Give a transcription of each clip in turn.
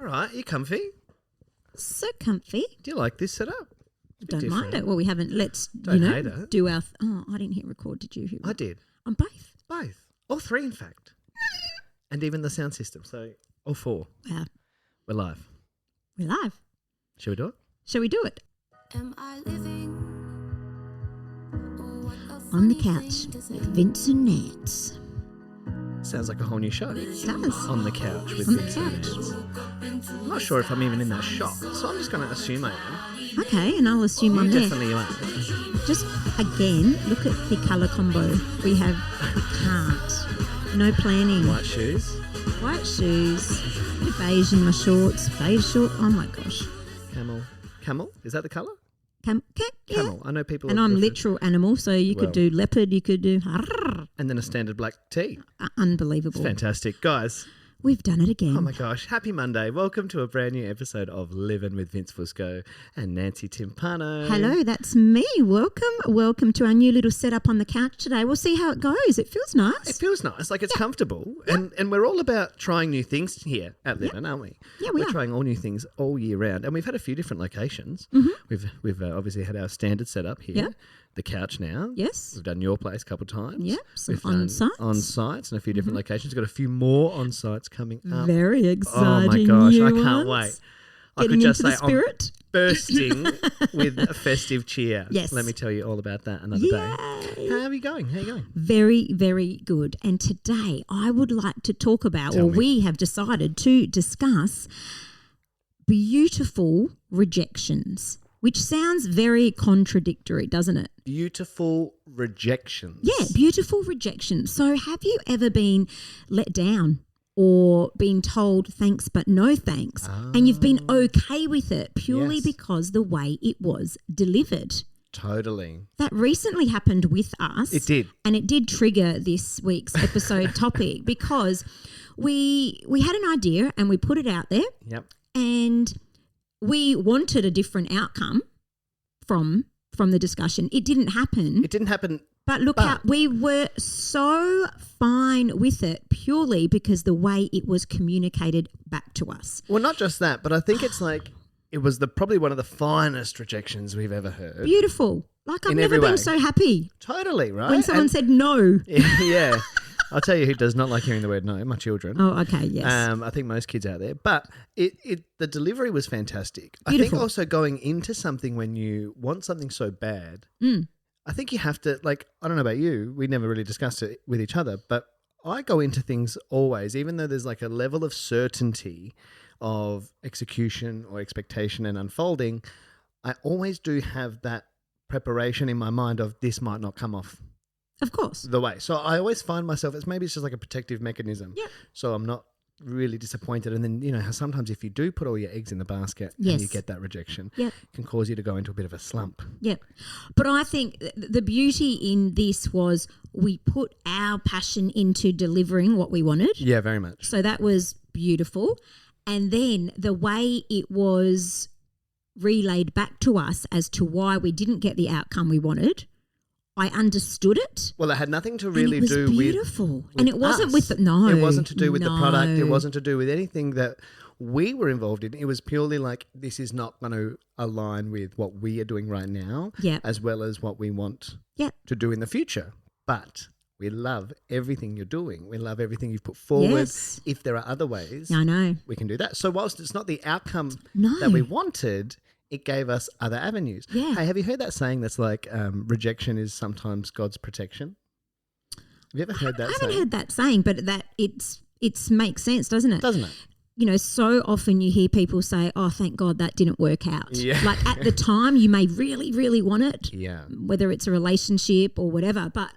All right, you comfy? So comfy. Do you like this setup? Don't mind it. Well, we haven't. Let's Don't hate it. do our. I didn't hit record. Did you? I did. On both. Both. All three, in fact. And even the sound system. So all four. Wow. We're live. We're live. Shall we do it? Shall we do it? Am I living? On the couch with Vince and Nance. Sounds like a whole new show. It does. On the couch with On the Vince and couch. Nance. I'm not sure if I'm even in that shot, so I'm just going to assume I am. Okay, and I'll assume I'm there. Definitely you are. Just again, look at the colour combo. We have can't. No planning. White shoes. White shoes. Bit of beige in my shorts. Beige short. Oh my gosh. Camel. Camel? Is that the colour? Yeah. Camel. I know people. And I'm literal animal, so you could do leopard, you could do. And then a standard black tee. Unbelievable. It's fantastic. Guys. We've done it again. Oh my gosh. Happy Monday. Welcome to a brand new episode of Livin with Vince Fusco and Nancy Timpano. Hello, that's me. Welcome to our new little setup on the couch today. We'll see how it goes. It feels nice. It feels nice. Like it's comfortable. And we're all about trying new things here at Livin, aren't we? Yeah, we're are. trying all new things all year round. And we've had a few different locations. Mm-hmm. We've obviously had our standard setup here. Yeah. The couch now. Yes. We've done your place a couple of times. Yep, some We've done on-sites. on-sites and a few different locations. We've got a few more on-sites coming up. Very Oh exciting. my gosh, new I can't ones. wait. I Getting could just into say the spirit. I'm bursting with a festive cheer. Yes. Let me tell you all about that another day. Yay. How are you going? Very, very good. And today I would like to talk about, Tell or me. we have decided to discuss, beautiful rejections, which sounds very contradictory, doesn't it? Beautiful rejections. Yeah, beautiful rejection. So have you ever been let down or been told thanks but no thanks and you've been okay with it purely Yes. because the way it was delivered? Totally. That recently happened with us. It did. And it did trigger this week's episode topic because we had an idea and we put it out there Yep. and we wanted a different outcome from the discussion. It didn't happen. It didn't happen. But look how we were so fine with it purely because the way it was communicated back to us. Well, not just that, but I think it's like it was probably one of the finest rejections we've ever heard. Beautiful. Like I've In never every way. been so happy Totally, right? when someone said no. Yeah. I'll tell you who does not like hearing the word no, my children. Oh, okay, yes. I think most kids out there. But the delivery was fantastic. I Beautiful. think also going into something when you want something so bad, I think you have to, like, I don't know about you, we never really discussed it with each other, but I go into things always, even though there's like a level of certainty of execution or expectation and unfolding, I always do have that preparation in my mind of this might not come off Of course. the way. So I always find myself, it's just like a protective mechanism. Yeah. So I'm not really disappointed. And then, you know, how sometimes if you do put all your eggs in the basket and Yes. you get that rejection, Yep. it can cause you to go into a bit of a slump. Yep. But I think the beauty in this was we put our passion into delivering what we wanted. Yeah, very much. So that was beautiful. And then the way it was relayed back to us as to why we didn't get the outcome we wanted, I understood it. Well, it had nothing to really and it was do beautiful. with And it wasn't us. with it. No. It wasn't to do with the product. It No. wasn't to do with anything that we were involved in. It was purely like, this is not going to align with what we are doing right now, Yep. as well as what we want Yep. to do in the future. But we love everything you're doing. We love everything you've put forward. Yes. If there are other ways, I know. we can do that. So whilst it's not the outcome No. that we wanted, it gave us other avenues. Yeah. Hey, have you heard that saying that's like rejection is sometimes God's protection? Have you ever heard that I saying? haven't heard that saying, but that it's makes sense, doesn't it? Doesn't it? You know, so often you hear people say, oh, thank God that didn't work out. Yeah. Like at the time you may really, really want it, Yeah. whether it's a relationship or whatever. But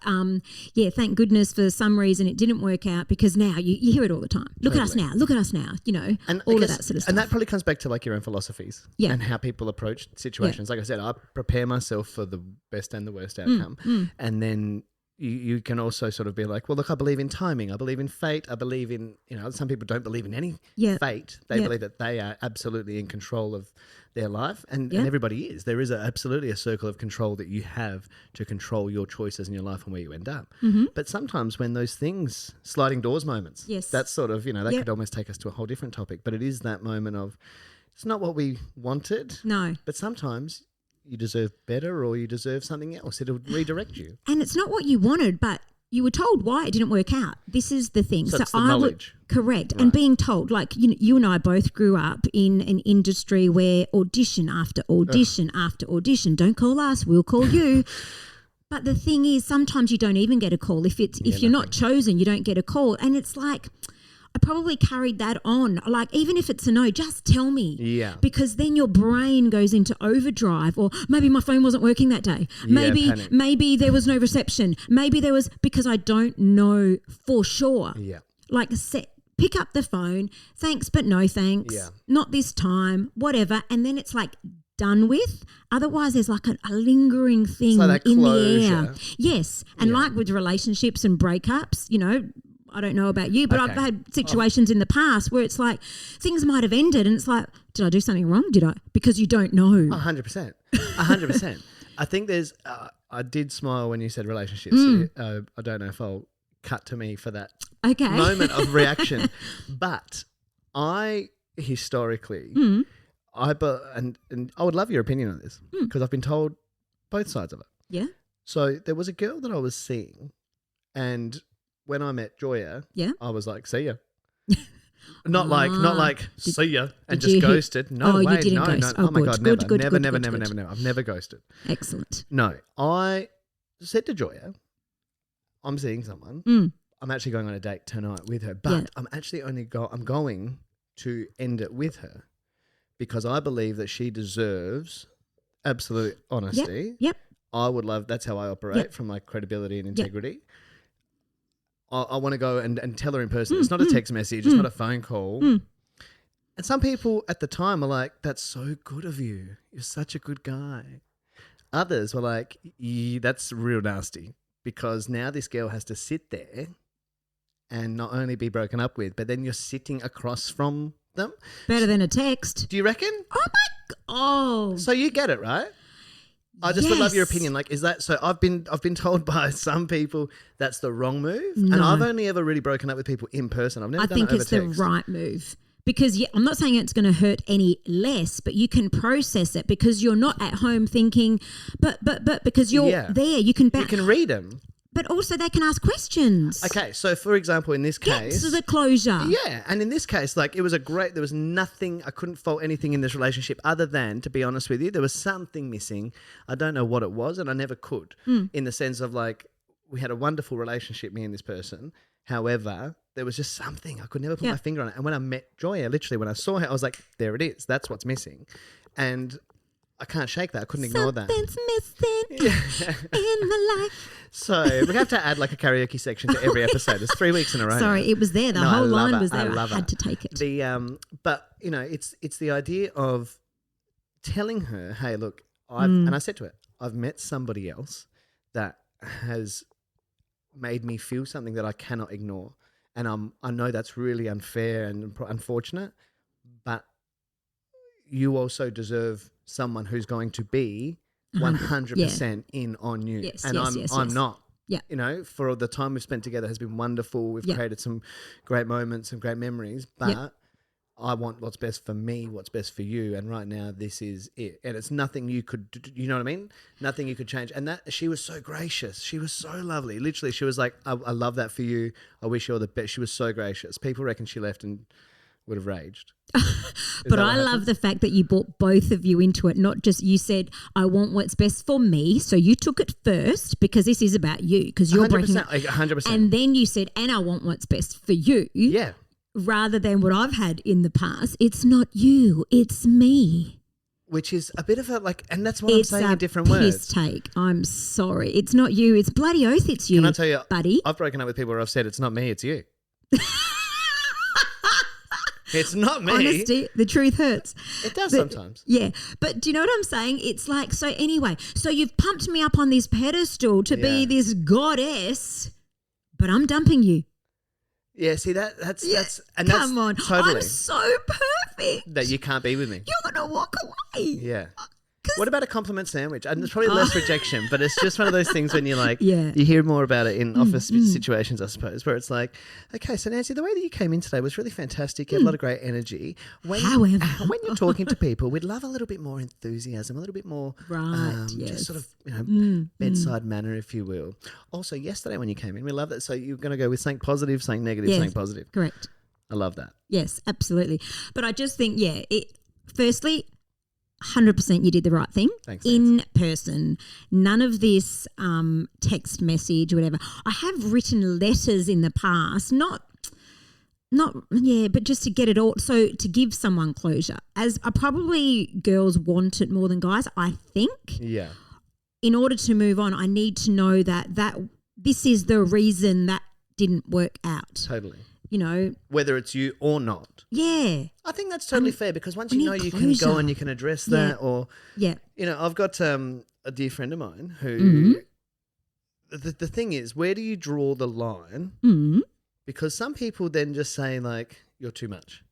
yeah, thank goodness for some reason it didn't work out because now you hear it all the time. Look at us now, you know, And all I of guess- that sort of stuff. And that probably comes back to like your own philosophies Yeah. and how people approach situations. Like I said, I prepare myself for the best and the worst outcome. And then you can also sort of be like, well, look, I believe in timing. I believe in fate. I believe in, some people don't believe in any fate. They believe that they are absolutely in control of their life. And everybody is. There is absolutely a circle of control that you have to control your choices in your life and where you end up. Mm-hmm. But sometimes when those things, sliding doors moments, that's sort of, that could almost take us to a whole different topic. But it is that moment of, it's not what we wanted. No. But sometimes you deserve better or you deserve something else. It'll redirect you. And it's not what you wanted, but you were told why it didn't work out. This is the thing. So it's the knowledge. Correct. Right. And being told, like you and I both grew up in an industry where audition after audition after audition, don't call us, we'll call you. But the thing is, sometimes you don't even get a call. If you're not chosen, you don't get a call. And it's like, I probably carried that on. Like, even if it's a no, just tell me. Yeah. Because then your brain goes into overdrive, or maybe my phone wasn't working that day. Maybe there was no reception. Maybe there was, because I don't know for sure. Yeah. Like, pick up the phone. Thanks, but no thanks. Yeah. Not this time, whatever. And then it's like done with. Otherwise, there's like a lingering thing like in closure. the air. Yes. And like with relationships and breakups, I don't know about you, but I've had situations in the past where it's like things might have ended and it's like, did I do something wrong? Did I? Because you don't know. 100%. 100%. I think there's, I did smile when you said relationships. I don't know if I'll cut to me for that moment of reaction. But I historically, and I would love your opinion on this because I've been told both sides of it. Yeah. So there was a girl that I was seeing and when I met Joya, I was like, see ya. Not like see ya and just ghosted. No way. You didn't ghost. Oh my God, never. Good. Never. I've never ghosted. Excellent. No. I said to Joya, I'm seeing someone. I'm actually going on a date tonight with her, but I'm actually I'm going to end it with her because I believe that she deserves absolute honesty. Yep. I would love, that's how I operate from my credibility and integrity. I want to go and tell her in person. It's not a text message. It's not a phone call. And some people at the time are like, that's so good of you. You're such a good guy. Others were like, that's real nasty because now this girl has to sit there and not only be broken up with, but then you're sitting across from them. Better than a text. Do you reckon? Oh, my God. So you get it, right? I just would love your opinion. Like, is that so? I've been told by some people that's the wrong move, and I've only ever really broken up with people in person. I've never done it over text. I think it's the right move because I'm not saying it's going to hurt any less, but you can process it because you're not at home thinking, but because you're there, you can read them. But also they can ask questions. Okay, so for example, in this case... Get to the closure. Yeah, and in this case, like there was nothing, I couldn't fault anything in this relationship other than, to be honest with you, there was something missing. I don't know what it was and I never could in the sense of like, we had a wonderful relationship, me and this person. However, there was just something, I could never put my finger on it. And when I met Joya, literally when I saw her, I was like, there it is, that's what's missing. And I can't shake that. I couldn't ignore that. Something's missing in my life. So we have to add like a karaoke section to every episode. There's 3 weeks in a row. Sorry, now. it was there. The whole line was there. I had to take it. But it's the idea of telling her, hey, look, and I said to her, I've met somebody else that has made me feel something that I cannot ignore, and I know that's really unfair and unfortunate, but you also deserve someone who's going to be 100% in on you. Yes, and I'm not. Yeah. For the time we've spent together has been wonderful. We've created some great moments and great memories, but I want what's best for me, what's best for you. And right now this is it. And it's nothing you could do, you know what I mean? Nothing you could change. And that she was so gracious. She was so lovely. Literally, she was like, I love that for you. I wish you all the best. She was so gracious. People reckon she left and would have raged. But I love the fact that you brought both of you into it, not just you said, I want what's best for me. So you took it first because this is about you because you're breaking up. 100%. And then you said, and I want what's best for you. Yeah. Rather than what I've had in the past. It's not you, it's me. Which is a bit of a and that's what I'm saying in different words. It's a piss take. I'm sorry. It's not you. It's bloody oath it's you. Can I tell you, buddy? I've broken up with people where I've said it's not me, it's you. It's not me. Honesty, the truth hurts. It does But- sometimes. Yeah. But do you know what I'm saying? It's like, so anyway, so you've pumped me up on this pedestal to be Yeah. this goddess, but I'm dumping you. Yeah, see that's and Come on. totally I'm so perfect. that you can't be with me. You're going to walk away. Yeah. What about a compliment sandwich? And there's probably less rejection, but it's just one of those things when you're like, Yeah. you hear more about it in office situations, I suppose, where it's like, okay, so Nancy, the way that you came in today was really fantastic. You had a lot of great energy. However. When you're talking to people, we'd love a little bit more enthusiasm, a little bit more, Right, just yes. sort of, bedside manner, if you will. Also, yesterday when you came in, we love that. So you're going to go with something positive, something negative, Yes. something positive. Correct. I love that. Yes, absolutely. But I just think, firstly, 100% you did the right thing. Thanks, in person. None of this text message or whatever. I have written letters in the past, but just to get it all, so to give someone closure. As probably girls want it more than guys, I think. Yeah. In order to move on, I need to know that this is the reason that didn't work out. Totally. You know, Whether it's you or not. yeah. I think that's totally fair because once we you know need you can go closure. and you can address Yeah. that or, Yeah. I've got a dear friend of mine who Mm-hmm. the thing is, where do you draw the line? Mm. Because some people then just say like, you're too much.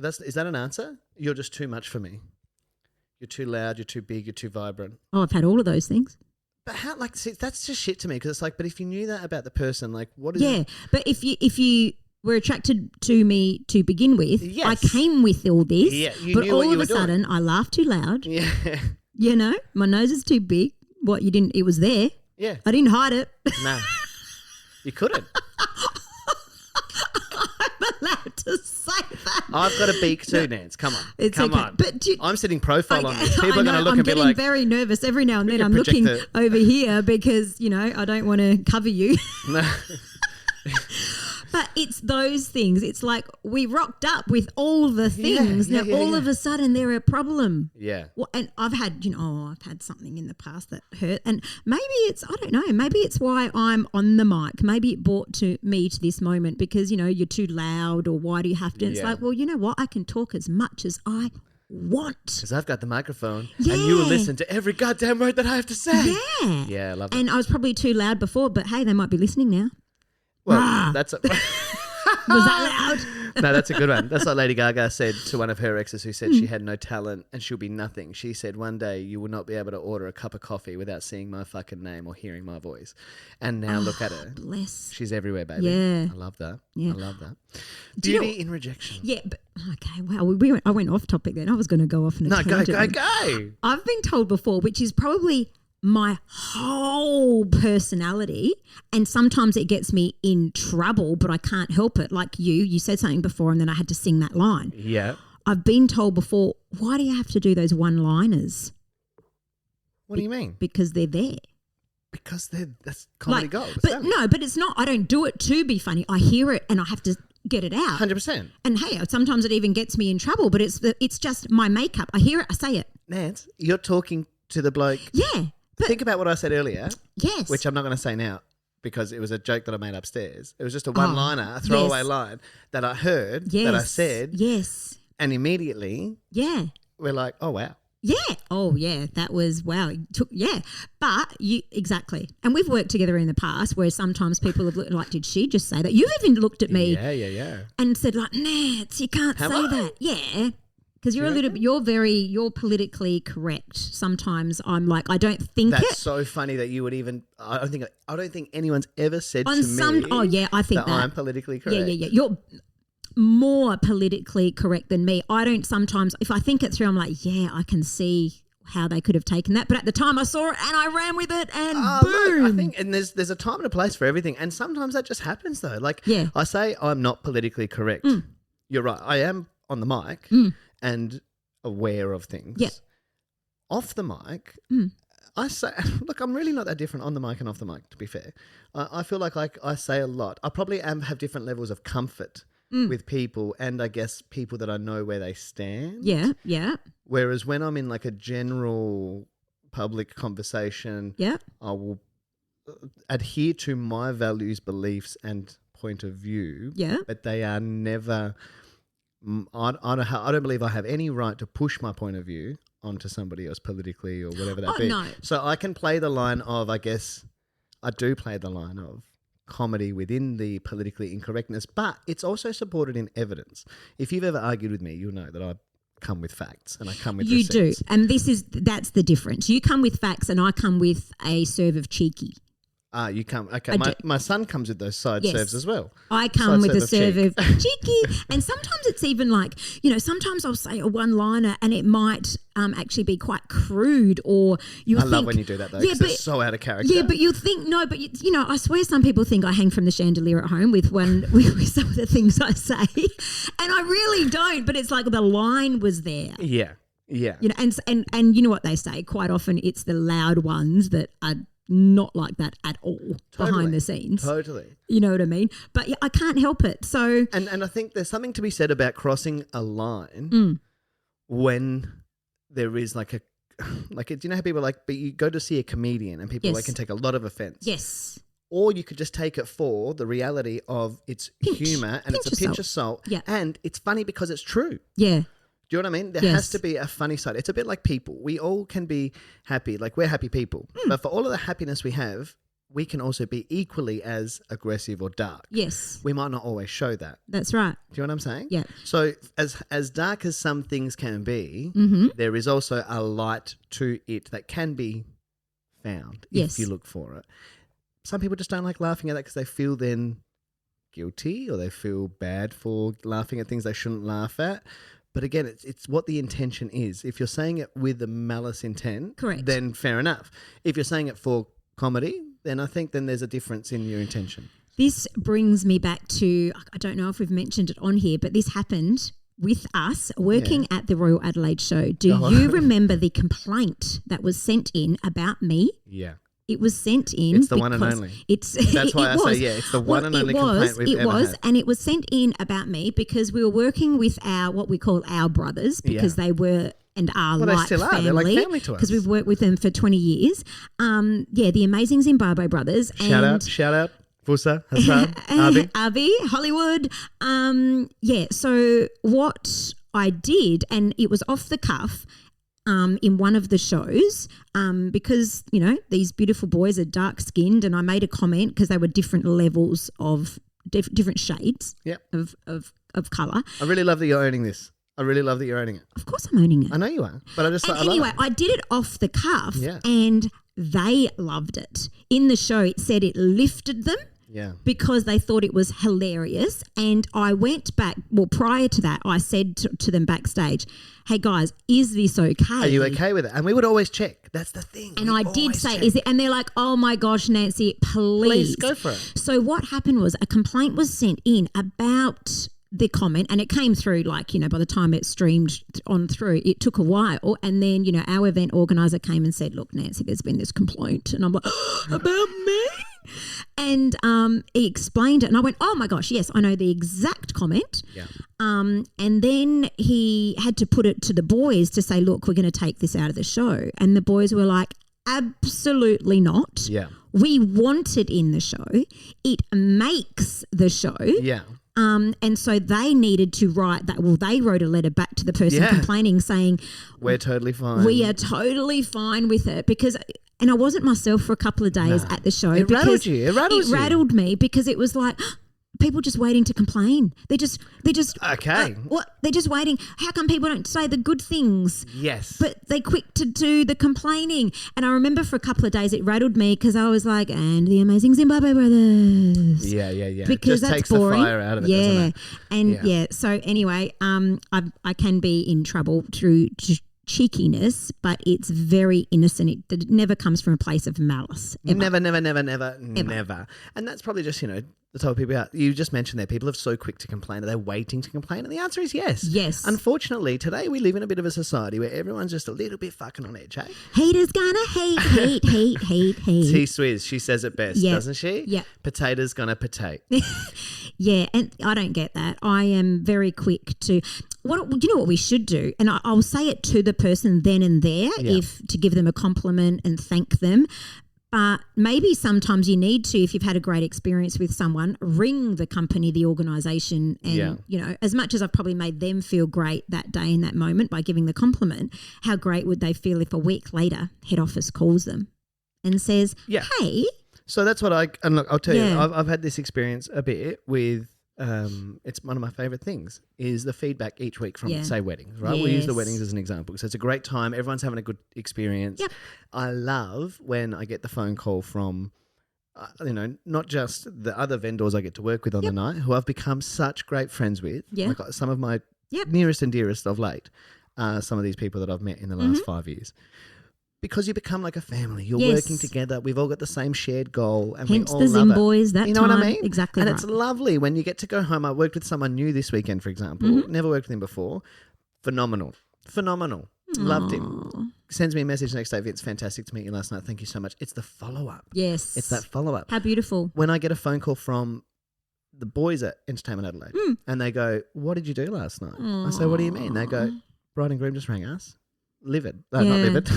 Is that an answer? You're just too much for me. You're too loud, you're too big, you're too vibrant. Oh, I've had all of those things. But how, like, see, that's just shit to me because it's like, but if you knew that about the person, like, what is Yeah, but if you were attracted to me to begin with, Yes. I came with all this, Yeah, you but knew what all you of were a sudden I laughed too loud. Yeah. You know, my nose is too big. What, you didn't? It was there. Yeah. I didn't hide it. No. You couldn't. I'm allowed to say that. I've got a beak too, Nance. Come on. It's Come okay. on. But I'm sitting profile on this. I People are know, going to look I'm and be getting like, very nervous every now and then. can I'm looking project over here because, I don't want to cover you. no. But it's those things. It's like we rocked up with all the things. yeah, now yeah, all yeah. of a sudden they're a problem. Yeah. Well, and I've had something in the past that hurt. And maybe I don't know, maybe it's why I'm on the mic. Maybe it brought me to this moment because, you're too loud or why do you have to? And it's Yeah. like, well, you know what? I can talk as much as I want. Because I've got the microphone and you will Yeah. listen to every goddamn word that I have to say. Yeah. Yeah, I love that. And I was probably too loud before, but hey, they might be listening now. Well, Rah. that's a, Was that loud? no, that's a good one. That's like Lady Gaga said to one of her exes who said she had no talent and she'll be nothing. She said, one day you will not be able to order a cup of coffee without seeing my fucking name or hearing my voice. And now look at her. Bless. She's everywhere, baby. Yeah. I love that. Yeah. I love that. Do you Beauty in rejection. Yeah, but okay. Wow, I went off topic then. I was going to go off on a No, go, tangent. go. I've been told before, which is probably my whole personality, and sometimes it gets me in trouble, but I can't help it. Like you said something before, and then I had to sing that line. Yeah. I've been told before, why do you have to do those one-liners? What do you mean? Because they're there. Because that's comedy gold. It's But done. no, but it's not. I don't do it to be funny. I hear it and I have to get it out. 100%. And hey, sometimes it even gets me in trouble, but it's just my makeup. I hear it, I say it. Nance, you're talking to the bloke. Yeah. But Think about what I said earlier, yes. which I'm not going to say now because it was a joke that I made upstairs. It was just a one-liner, a throwaway yes. line that I heard, Yes. that I said, Yes. and immediately Yeah. we're like, oh, wow. Yeah. Oh, yeah. That was wow. Yeah. But exactly. And we've worked together in the past where sometimes people have looked like, did she just say that? You've even looked at me Yeah. and said like, Nats, you can't Have say I? that. Yeah. Because you're you a little bit, you're politically correct. Sometimes I'm like, I don't think That's it. so funny that you would even. I don't think anyone's ever said On to some, me. oh yeah, I think that. I'm politically correct. Yeah. You're more politically correct than me. I don't sometimes, if I think it through, I'm like, yeah, I can see how they could have taken that. But at the time I saw it and I ran with it and boom. Look, I think, and there's a time and a place for everything, and sometimes that just happens though. Like, Yeah. I say I'm not politically correct. You're right. I am on the mic and aware of things. Yeah. Off the mic, I say, look, I'm really not that different on the mic and off the mic. To be fair, I feel like I say a lot. I probably have different levels of comfort with people, and I guess people that I know where they stand. Yeah. Whereas when I'm in like a general public conversation, Yeah. I will adhere to my values, beliefs, and point of view. Yeah. But they are never I don't believe I have any right to push my point of view onto somebody else politically or whatever that be. No. So I can play the line of, I guess, I do play the line of comedy within the politically incorrectness, but it's also supported in evidence. If you've ever argued with me, you'll know that I come with facts and I come with receipts. You do, and that's the difference. You come with facts, and I come with a serve of cheeky. You come. Okay, my son comes with those side serves as well. I come with a serve of cheeky, and sometimes it's even like, sometimes I'll say a one-liner and it might actually be quite crude, or I love when you do that though, because it's so out of character. Yeah, but you'll think I swear some people think I hang from the chandelier at home with with some of the things I say, and I really don't. But it's like the line was there. Yeah, yeah. And you know what they say? Quite often, it's the loud ones that are not like that at all behind the scenes. Totally. You know what I mean? But I can't help it. So and I think there's something to be said about crossing a line when there is do you know how people but you go to see a comedian and people can take a lot of offense. Yes. Or you could just take it for the reality of its humour and it's a pinch of salt. Yeah. And it's funny because it's true. Yeah. Do you know what I mean? There has to be a funny side. It's a bit like people. We all can be happy. Like, we're happy people. But for all of the happiness we have, we can also be equally as aggressive or dark. Yes. We might not always show that. That's right. Do you know what I'm saying? Yeah. So as dark as some things can be, there is also a light to it that can be found if you look for it. Some people just don't like laughing at that because they feel then guilty or they feel bad for laughing at things they shouldn't laugh at. But again, it's what the intention is. If you're saying it with a malice intent, correct, then fair enough. If you're saying it for comedy, then I think then there's a difference in your intention. This brings me back to, I don't know if we've mentioned it on here, but this happened with us working at the Royal Adelaide show. Do you remember the complaint that was sent in about me? Yeah. It was sent in. It's the one and only. That's why I say, it's the one and only complaint we've ever had. And it was sent in about me because we were working with what we call our brothers, because they were and are they still are. Family. They're like family to us. Because we've worked with them for 20 years. The amazing Zimbabwe brothers. Shout out. Fusa, Hassan, Avi, Hollywood. So what I did, and it was off the cuff, in one of the shows, because, these beautiful boys are dark skinned, and I made a comment because they were different levels of different shades of colour. I really love that you're owning this. I really love that you're owning it. Of course I'm owning it. I know you are, but I did it off the cuff and they loved it. In the show, it said it lifted them. Yeah. Because they thought it was hilarious. And I went back, prior to that, I said to them backstage, hey guys, is this okay? Are you okay with it? And we would always check. That's the thing. And I did say, is it? And they're like, oh my gosh, Nancy, please. Go for it. So what happened was a complaint was sent in about the comment, and it came through by the time it streamed on through, it took a while. And then, our event organizer came and said, look, Nancy, there's been this complaint. And I'm like, about me? And he explained it, and I went, oh my gosh, yes, I know the exact comment. Yeah. And then he had to put it to the boys to say, look, we're going to take this out of the show. And the boys were like, absolutely not. Yeah. We want it in the show. It makes the show. Yeah. And so they needed to write that. Well, they wrote a letter back to the person complaining saying, we're totally fine. We are totally fine with it because. And I wasn't myself for a couple of days at the show. It rattled you. It rattled me because it was like people just waiting to complain. They're just okay. What? They're just waiting. How come people don't say the good things? Yes. But they quick to do the complaining. And I remember for a couple of days it rattled me because I was like, and the amazing Zimbabwe brothers. Yeah. Because just that's takes boring. the fire out of it, doesn't it? And so anyway, I can be in trouble through cheekiness, but it's very innocent. It never comes from a place of malice. Ever. Never. And that's probably just, the type of people out. You just mentioned there, people are so quick to complain. Are they waiting to complain? And the answer is yes. Yes. Unfortunately, today we live in a bit of a society where everyone's just a little bit fucking on edge, hey? Haters gonna hate. T-Swizz, she says it best, doesn't she? Yeah. Potatoes gonna potate. Yeah, and I don't get that. I am very quick to. You know what we should do? And I'll say it to the person then and there, if to give them a compliment and thank them. But maybe sometimes you need to, if you've had a great experience with someone, ring the company, the organisation, and, you know, as much as I've probably made them feel great that day in that moment by giving the compliment, how great would they feel if a week later head office calls them and says, hey. So that's what and look, I'll tell you, I've had this experience a bit with, it's one of my favourite things is the feedback each week from, say, weddings, right? We'll use the weddings as an example. So it's a great time. Everyone's having a good experience. Yep. I love when I get the phone call from, you know, not just the other vendors I get to work with on the night, who I've become such great friends with. Like some of my nearest and dearest of late are some of these people that I've met in the last 5 years. Because you become like a family. You're working together. We've all got the same shared goal. And hence we all the love Zim it. boys that you know time. what I mean? Exactly and right. it's lovely when you get to go home. I worked with someone new this weekend, for example. Never worked with him before. Phenomenal. Loved him. Sends me a message next day. It's fantastic to meet you last night. Thank you so much. It's the follow-up. Yes. It's that follow-up. How beautiful. When I get a phone call from the boys at Entertainment Adelaide and they go, what did you do last night? I say, what do you mean? They go, bride and groom just rang us. Livid. Not livid.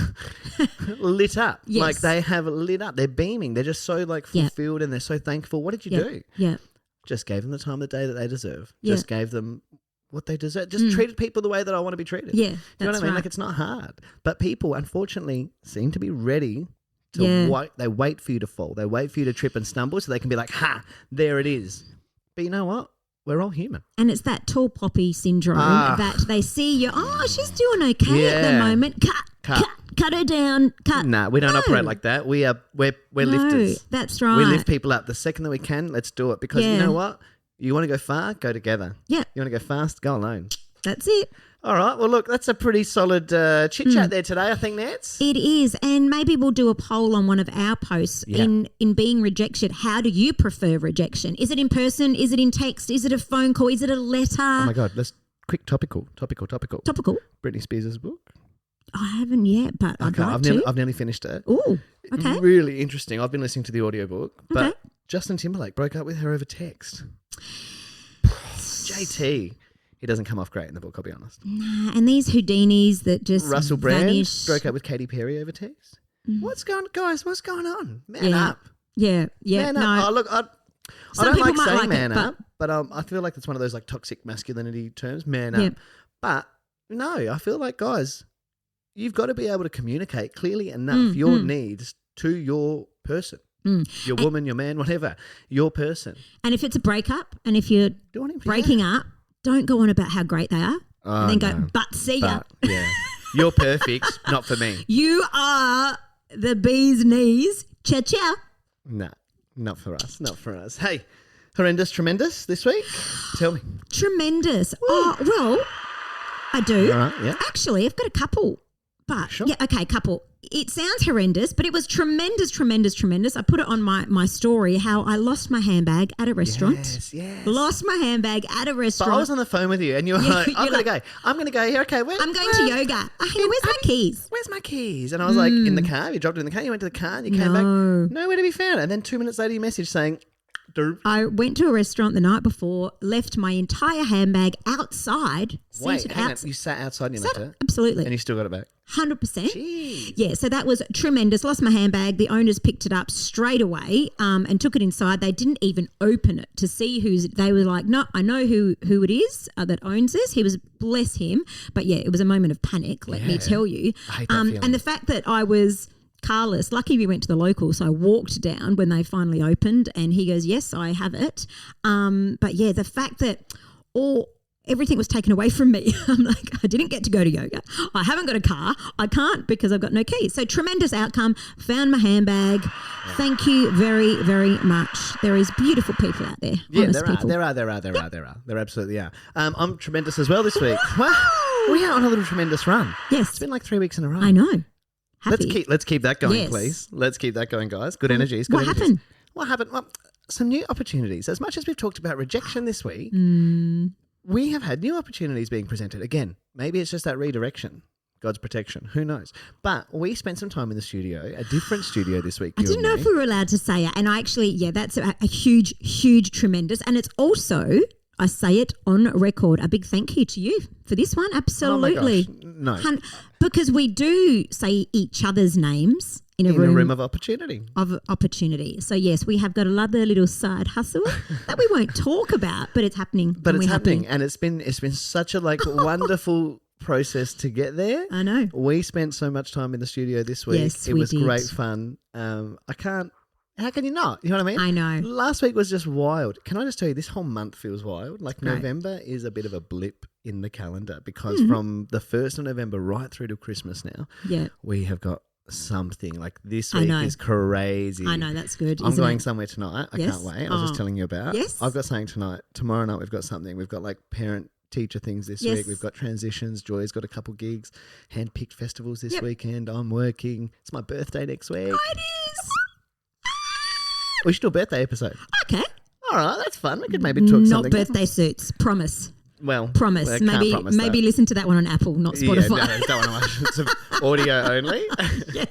Lit up. Yes. Like they have lit up. They're beaming. They're just so like fulfilled and they're so thankful. What did you do? Yeah. Just gave them the time of the day that they deserve. Just gave them what they deserve. Just treated people the way that I want to be treated. Yeah. You know what I mean? Right. Like it's not hard. But people unfortunately seem to be ready to wait. They wait for you to fall. They wait for you to trip and stumble so they can be like, ha, there it is. But you know what? We're all human. And it's that tall poppy syndrome that they see you, she's doing okay at the moment. Cut her down. Nah, we don't operate like that. We're lifters. That's right. We lift people up. The second that we can, let's do it. Because you know what? You want to go far? Go together. Yeah. You want to go fast? Go alone. That's it. All right. Well, look, that's a pretty solid chit-chat there today, I think, Nance. It is. And maybe we'll do a poll on one of our posts in being rejected. How do you prefer rejection? Is it in person? Is it in text? Is it a phone call? Is it a letter? Oh, my God. Let's quick topical. Topical. Britney Spears' book. I haven't yet, but I'd like to. I've nearly finished it. Oh, okay. Really interesting. I've been listening to the audiobook. But Justin Timberlake broke up with her over text. JT. He doesn't come off great in the book, I'll be honest. Nah, and these Houdinis that just Russell Brand vanish. broke up with Katy Perry over text. What's going on? Man up. Yeah. Man up. No. Oh, look, I Some don't people like might saying like man it, up, but I feel like it's one of those like toxic masculinity terms, man up. But no, I feel like, guys, you've got to be able to communicate clearly enough your needs to your person. Your woman, your man, whatever, your person. And if it's a breakup and if you're breaking up, don't go on about how great they are and then go, but see ya. Yeah. You're perfect, not for me. You are the bee's knees. Cha-cha. No, not for us. Hey, horrendous, tremendous this week? Tell me. Tremendous. Woo. Oh, well, I do. All right, yeah. Actually, I've got a couple. But, sure. couple. It sounds horrendous, but it was tremendous. I put it on my story how I lost my handbag at a restaurant. Yes. Lost my handbag at a restaurant. But I was on the phone with you and you were like, I'm going to go here. Okay, I'm going to yoga. Where's my keys? Where's my keys? And I was like, in the car. You dropped it in the car. You went to the car and you came back. Nowhere to be found. And then 2 minutes later, you messaged saying, I went to a restaurant the night before, left my entire handbag outside. Wait, hang on. You sat outside and you left it? Absolutely. And you still got it back? 100%. Jeez. Yeah, so that was tremendous. Lost my handbag. The owners picked it up straight away and took it inside. They didn't even open it to see they were like, no, I know who it is that owns this. He was, bless him. But yeah, it was a moment of panic, let me tell you. I hate that feeling. And the fact that I was carless, lucky we went to the local, so I walked down when they finally opened and he goes, yes, I have it. But yeah, the fact that everything was taken away from me. I'm like, I didn't get to go to yoga. I haven't got a car. I can't because I've got no keys. So tremendous outcome. Found my handbag. Yeah. Thank you very, very much. There is beautiful people out there. Yeah, honest there people. are. There absolutely are. I'm tremendous as well this week. Wow. We are on a little tremendous run. Yes. It's been like 3 weeks in a row. I know. Happy. Let's keep that going, please. Let's keep that going, guys. Good energies. What happened? Well, some new opportunities. As much as we've talked about rejection this week, we have had new opportunities being presented. Again, maybe it's just that redirection. God's protection. Who knows? But we spent some time in the studio, a different studio this week. I didn't know if we were allowed to say it. And I actually, that's a huge, huge, tremendous. And it's also, I say it on record, a big thank you to you for this one. Absolutely. Oh my gosh. No. Because we do say each other's names in a in a room room of opportunity. So yes, we have got another little side hustle that we won't talk about, but it's happening. But and it's we're happening, happy. and it's been such a wonderful process to get there. I know. We spent so much time in the studio this week. Yes, it we was did. great fun. How can you not? You know what I mean? I know. Last week was just wild. Can I just tell you, this whole month feels wild. Like Great. November is a bit of a blip in the calendar because from the 1st of November right through to Christmas now, Yeah. we have got something. Like this I week know. is crazy. I know, that's good. I'm isn't going it? somewhere tonight. I Yes? can't wait. I was just Oh. telling you about. Yes. I've got something tonight. Tomorrow night we've got something. We've got parent teacher things this Yes. week. We've got transitions. Joy's got a couple gigs, hand-picked festivals this Yep. weekend. I'm working. It's my birthday next week. Oh, it is. We should do a birthday episode. Okay. All right, that's fun. We could maybe talk Not something. birthday suits. Promise. Well, Promise. I can't promise maybe that. listen to that one on Apple, not Spotify. Yeah, no, don't want to watch. It's audio only. Yes.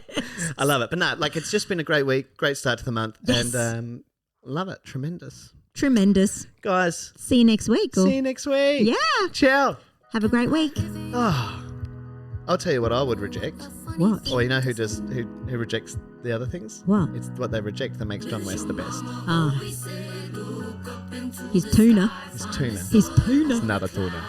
I love it. But no, it's just been a great week, great start to the month, Yes. and love it. Tremendous. Tremendous. Guys, See you next week. Or, see you next week. Yeah. Ciao. Have a great week. Oh, I'll tell you what I would reject. What? Or you know who rejects the other things? What? It's what they reject that makes John West the best. Ah. His tuna. It's tuna. His tuna. It's not a tuna.